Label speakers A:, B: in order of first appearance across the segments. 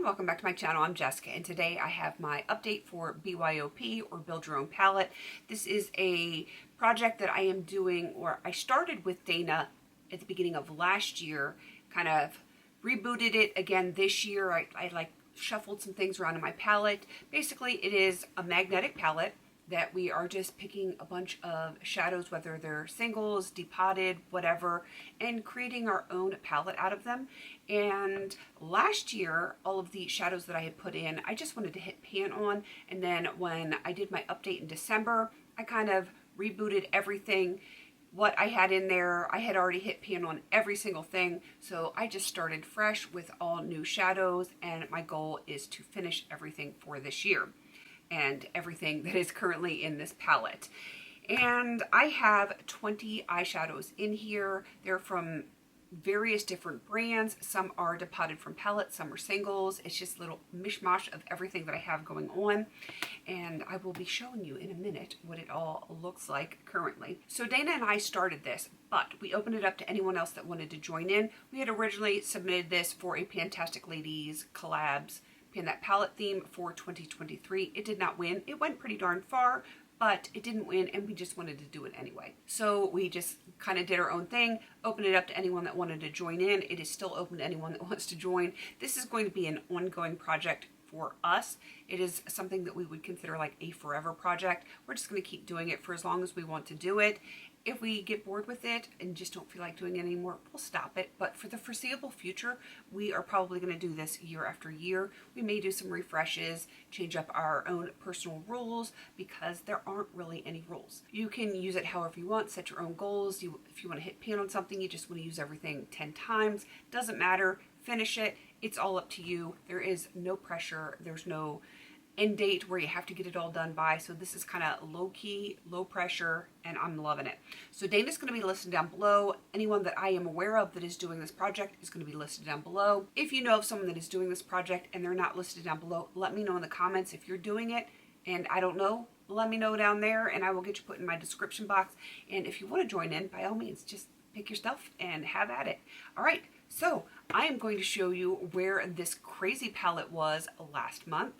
A: welcome back to my channel. I'm Jessica, and today I have my update for BYOP, or Build Your Own Palette. This is a project that I am doing, or I started with Dana at the beginning of last year, kind of rebooted it again this year. I like shuffled some things around in my palette. Basically, it is a magnetic palette that we are just picking a bunch of shadows, whether they're singles, depotted, whatever, and creating our own palette out of them. And last year, all of the shadows that I had put in, I just wanted to hit pan on. And then when I did my update in December, I kind of rebooted everything. What I had in there, I had already hit pan on every single thing. So I just started fresh with all new shadows, and my goal is to finish everything for this year and everything that is currently in this palette. And I have 20 eyeshadows in here. They're from various different brands. Some are depotted from palettes, some are singles. It's just a little mishmash of everything that I have going on. And I will be showing you in a minute what it all looks like currently. So Dana and I started this, but we opened it up to anyone else that wanted to join in. We had originally submitted this for a Fantastic Ladies collabs in that palette theme for 2023. It did not win. It went pretty darn far, but it didn't win, and we just wanted to do it anyway. So we just kind of did our own thing, opened it up to anyone that wanted to join in. It is still open to anyone that wants to join. This is going to be an ongoing project for us. It is something that we would consider like a forever project. We're just going to keep doing it for as long as we want to do it. If we get bored with it and just don't feel like doing it anymore, we'll stop it. But for the foreseeable future, we are probably going to do this year after year. We may do some refreshes, change up our own personal rules, because there aren't really any rules. You can use it however you want, set your own goals. If you want to hit pan on something, you just want to use everything 10 times, doesn't matter, finish it. It's all up to you. There is no pressure. There's no end date where you have to get it all done by. So this is kind of low key, low pressure, and I'm loving it. So Dana's going to be listed down below. Anyone that I am aware of that is doing this project is going to be listed down below. If you know of someone that is doing this project and they're not listed down below, let me know in the comments if you're doing it. And I don't know, let me know down there, and I will get you put in my description box. And if you want to join in, by all means, just pick your stuff and have at it. All right, so I am going to show you where this crazy palette was last month.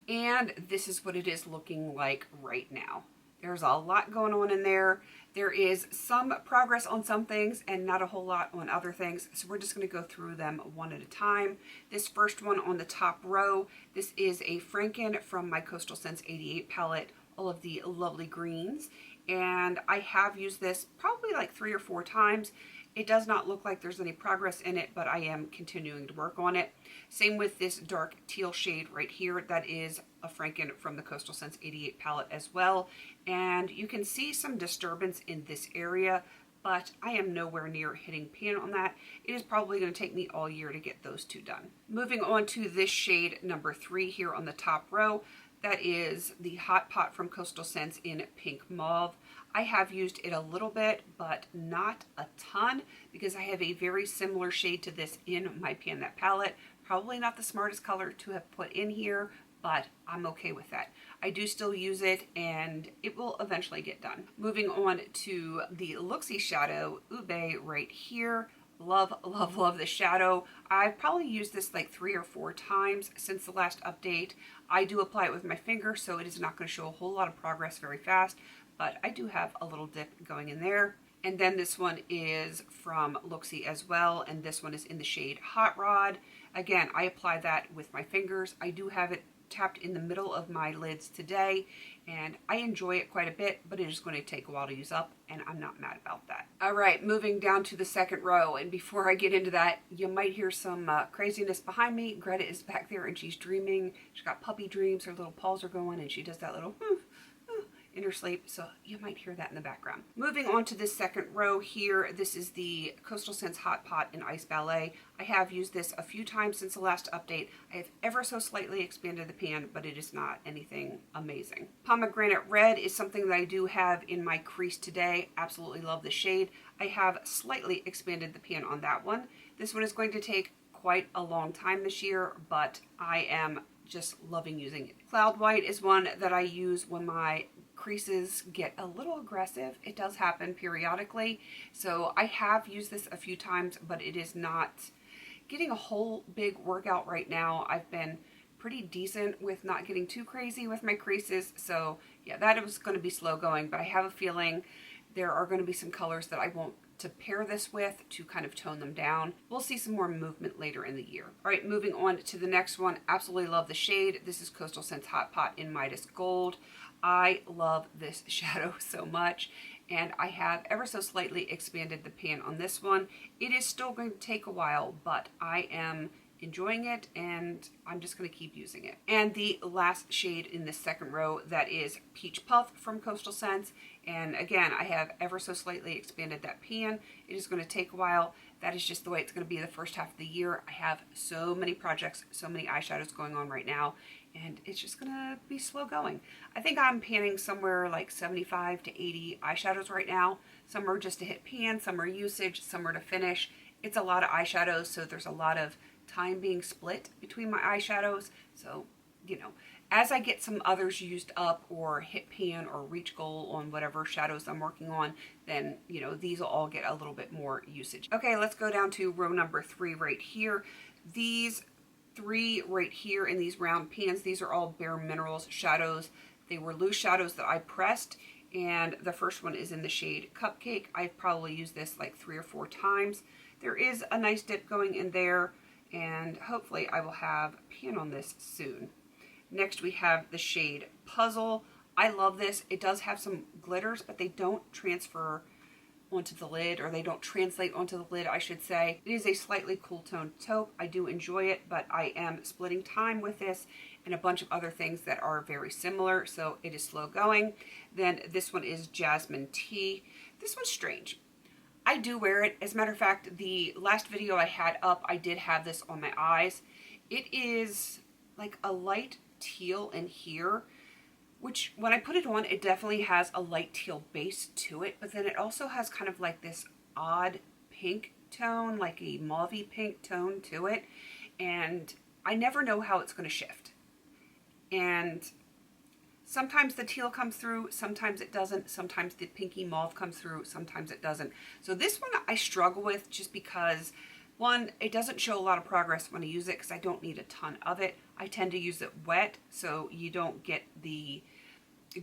A: And this is what it is looking like right now. There's a lot going on in there. There is some progress on some things and not a whole lot on other things. So we're just going to go through them one at a time. This first one on the top row, this is a Franken from my Coastal Scents 88 palette, all of the lovely greens. And I have used this probably like 3 or 4 times. It does not look like there's any progress in it, but I am continuing to work on it. Same with this dark teal shade right here. That is a Franken from the Coastal Scents 88 palette as well. And you can see some disturbance in this area, but I am nowhere near hitting pan on that. It is probably going to take me all year to get those two done. Moving on to this shade number 3 here on the top row. That is the Hot Pot from Coastal Scents in Pink Mauve. I have used it a little bit, but not a ton, because I have a very similar shade to this in my Pan That palette. Probably not the smartest color to have put in here, but I'm okay with that. I do still use it, and it will eventually get done. Moving on to the Luxie Shadow Ube right here. Love, love, love the shadow. I've probably used this like 3 or 4 times since the last update. I do apply it with my finger, so it is not going to show a whole lot of progress very fast, but I do have a little dip going in there. And then this one is from Luxie as well, and this one is in the shade Hot Rod. Again, I apply that with my fingers. I do have it tapped in the middle of my lids today, and I enjoy it quite a bit, but it is going to take a while to use up, and I'm not mad about that. All right, moving down to the second row, and before I get into that, you might hear some craziness behind me. Greta is back there, and she's dreaming. She's got puppy dreams. Her little paws are going, and she does that little in her sleep, so you might hear that in the background. Moving on to this second row here, this is the Coastal Scents Hot Pot in Ice Ballet. I have used this a few times since the last update. I have ever so slightly expanded the pan, but it is not anything amazing. Pomegranate Red is something that I do have in my crease today. Absolutely love the shade. I have slightly expanded the pan on that one. This one is going to take quite a long time this year, but I am just loving using it. Cloud White is one that I use when my creases get a little aggressive. It does happen periodically. So I have used this a few times, but it is not getting a whole big workout right now. I've been pretty decent with not getting too crazy with my creases. So yeah, that was going to be slow going, but I have a feeling there are going to be some colors that I want to pair this with to kind of tone them down. We'll see some more movement later in the year. All right, moving on to the next one. Absolutely love the shade. This is Coastal Scents Hot Pot in Midas Gold. I love this shadow so much, and I have ever so slightly expanded the pan on this one. It is still going to take a while, but I am enjoying it, and I'm just going to keep using it. And the last shade in the second row, that is Peach Puff from Coastal Scents. And again, I have ever so slightly expanded that pan. It is going to take a while. That is just the way it's going to be the first half of the year. I have so many projects, so many eyeshadows going on right now, and it's just going to be slow going. I think I'm panning somewhere like 75 to 80 eyeshadows right now. Some are just to hit pan, some are usage, some are to finish. It's a lot of eyeshadows, so there's a lot of time being split between my eyeshadows. So, you know, as I get some others used up or hit pan or reach goal on whatever shadows I'm working on, then, you know, these will all get a little bit more usage. Okay, let's go down to row number 3 right here. These 3 right here in these round pans, these are all Bare Minerals shadows. They were loose shadows that I pressed, and the first one is in the shade Cupcake. I've probably used this like 3 or 4 times. There is a nice dip going in there, and hopefully I will have pan on this soon. Next we have the shade Puzzle. I love this. It does have some glitters, but they don't transfer onto the lid, or they don't translate onto the lid, I should say. It is a slightly cool toned taupe. I do enjoy it, but I am splitting time with this and a bunch of other things that are very similar, so it is slow going. Then this one is Jasmine Tea. This one's strange. I do wear it. As a matter of fact, the last video I had up, I did have this on my eyes. It is like a light teal in here, which when I put it on, it definitely has a light teal base to it, but then it also has kind of like this odd pink tone, like a mauvey pink tone to it, and I never know how it's going to shift. And sometimes the teal comes through, sometimes it doesn't, sometimes the pinky mauve comes through, sometimes it doesn't. So this one I struggle with just because, one, it doesn't show a lot of progress when I use it because I don't need a ton of it. I tend to use it wet, so you don't get the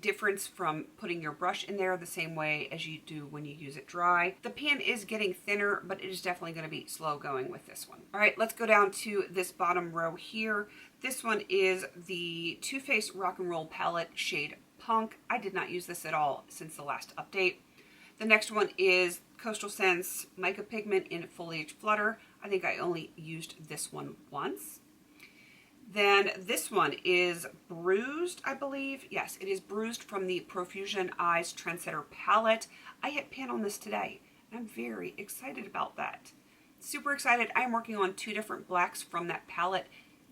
A: difference from putting your brush in there the same way as you do when you use it dry. The pan is getting thinner, but it is definitely going to be slow going with this one. All right, let's go down to this bottom row here. This one is the Too Faced Rock and Roll palette shade Punk. I did not use this at all since the last update. The next one is Coastal Scents Mica Pigment in Foliage Flutter. I think I only used this one once. Then this one is Bruised, I believe. Yes, it is Bruised from the Profusion Eyes Trendsetter palette. I hit pan on this today, and I'm very excited about that. Super excited. I am working on 2 different blacks from that palette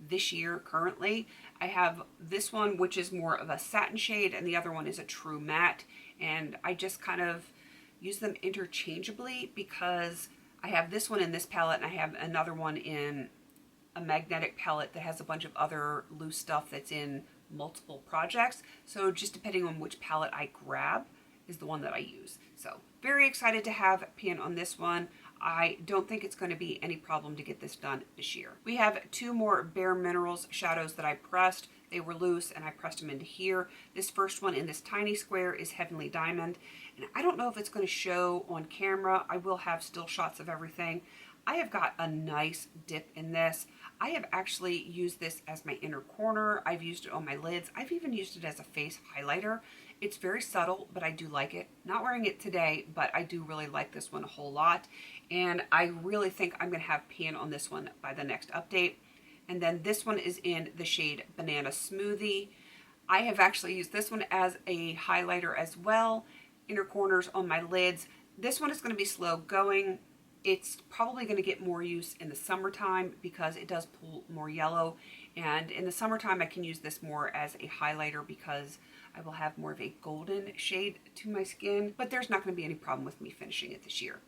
A: this year currently. I have this one, which is more of a satin shade, and the other one is a true matte, and I just kind of use them interchangeably because I have this one in this palette, and I have another one in a magnetic palette that has a bunch of other loose stuff that's in multiple projects. So just depending on which palette I grab is the one that I use. So very excited to have pan on this one. I don't think it's going to be any problem to get this done this year. We have 2 more Bare Minerals shadows that I pressed. They were loose and I pressed them into here. This first one in this tiny square is Heavenly Diamond. And I don't know if it's going to show on camera. I will have still shots of everything. I have got a nice dip in this. I have actually used this as my inner corner. I've used it on my lids. I've even used it as a face highlighter. It's very subtle, but I do like it. Not wearing it today, but I do really like this one a whole lot. And I really think I'm going to have pan on this one by the next update. And then this one is in the shade Banana Smoothie. I have actually used this one as a highlighter as well. Inner corners on my lids. This one is going to be slow going. It's probably going to get more use in the summertime because it does pull more yellow. And in the summertime, I can use this more as a highlighter because I will have more of a golden shade to my skin. But there's not going to be any problem with me finishing it this year.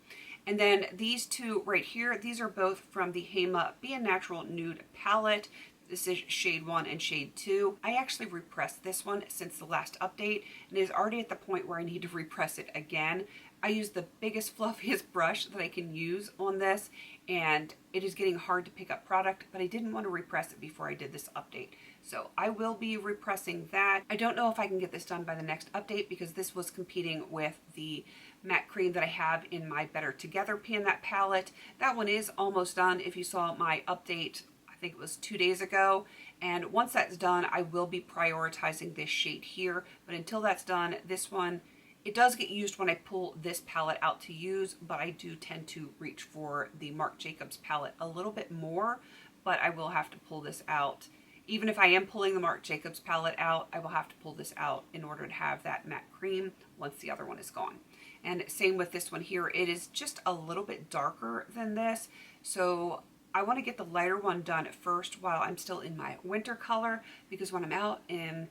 A: And then these 2 right here, these are both from the Hema Be a Natural Nude palette. This is shade 1 and shade 2. I actually repressed this one since the last update, and it is already at the point where I need to repress it again. I use the biggest, fluffiest brush that I can use on this, and it is getting hard to pick up product, but I didn't want to repress it before I did this update. So I will be repressing that. I don't know if I can get this done by the next update because this was competing with the matte cream that I have in my Better Together pan, that palette. That one is almost done. If you saw my update, I think it was 2 days ago. And once that's done, I will be prioritizing this shade here. But until that's done, this one, it does get used when I pull this palette out to use, but I do tend to reach for the Marc Jacobs palette a little bit more, but I will have to pull this out. Even if I am pulling the Marc Jacobs palette out, I will have to pull this out in order to have that matte cream once the other one is gone. And same with this one here. It is just a little bit darker than this, so I want to get the lighter one done first while I'm still in my winter color, because when I'm out in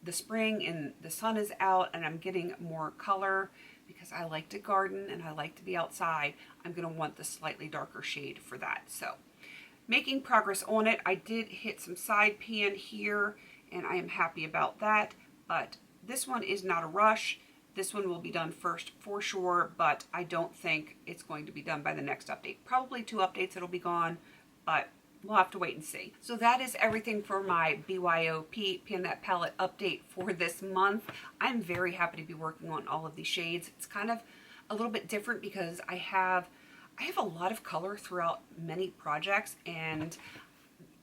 A: the spring and the sun is out and I'm getting more color, because I like to garden and I like to be outside, I'm going to want the slightly darker shade for that. So making progress on it. I did hit some side pan here and I am happy about that, but this one is not a rush. This one will be done first for sure, but I don't think it's going to be done by the next update. Probably 2 updates it'll be gone, but we'll have to wait and see. So that is everything for my BYOP Pan That Palette update for this month. I'm very happy to be working on all of these shades. It's kind of a little bit different because I have a lot of color throughout many projects, and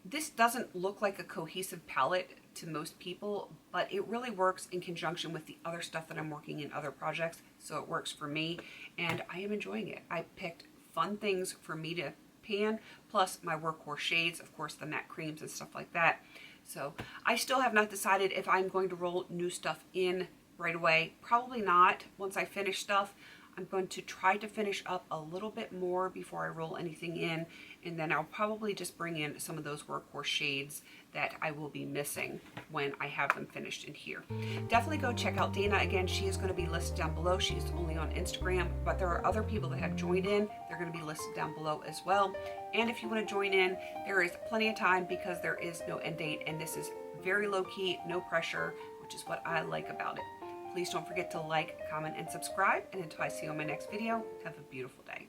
A: this doesn't look like a cohesive palette to most people, but it really works in conjunction with the other stuff that I'm working in other projects, so it works for me, and I am enjoying it. I picked fun things for me to pan, plus my workhorse shades, of course the matte creams and stuff like that. So I still have not decided if I'm going to roll new stuff in right away. Probably not. Once I finish stuff, I'm going to try to finish up a little bit more before I roll anything in, and then I'll probably just bring in some of those workhorse shades that I will be missing when I have them finished in here. Definitely go check out Dana. Again, she is going to be listed down below. She's only on Instagram, but there are other people that have joined in. They're going to be listed down below as well. And if you want to join in, there is plenty of time because there is no end date, and this is very low key, no pressure, which is what I like about it. Please don't forget to like, comment, and subscribe. And until I see you on my next video, have a beautiful day.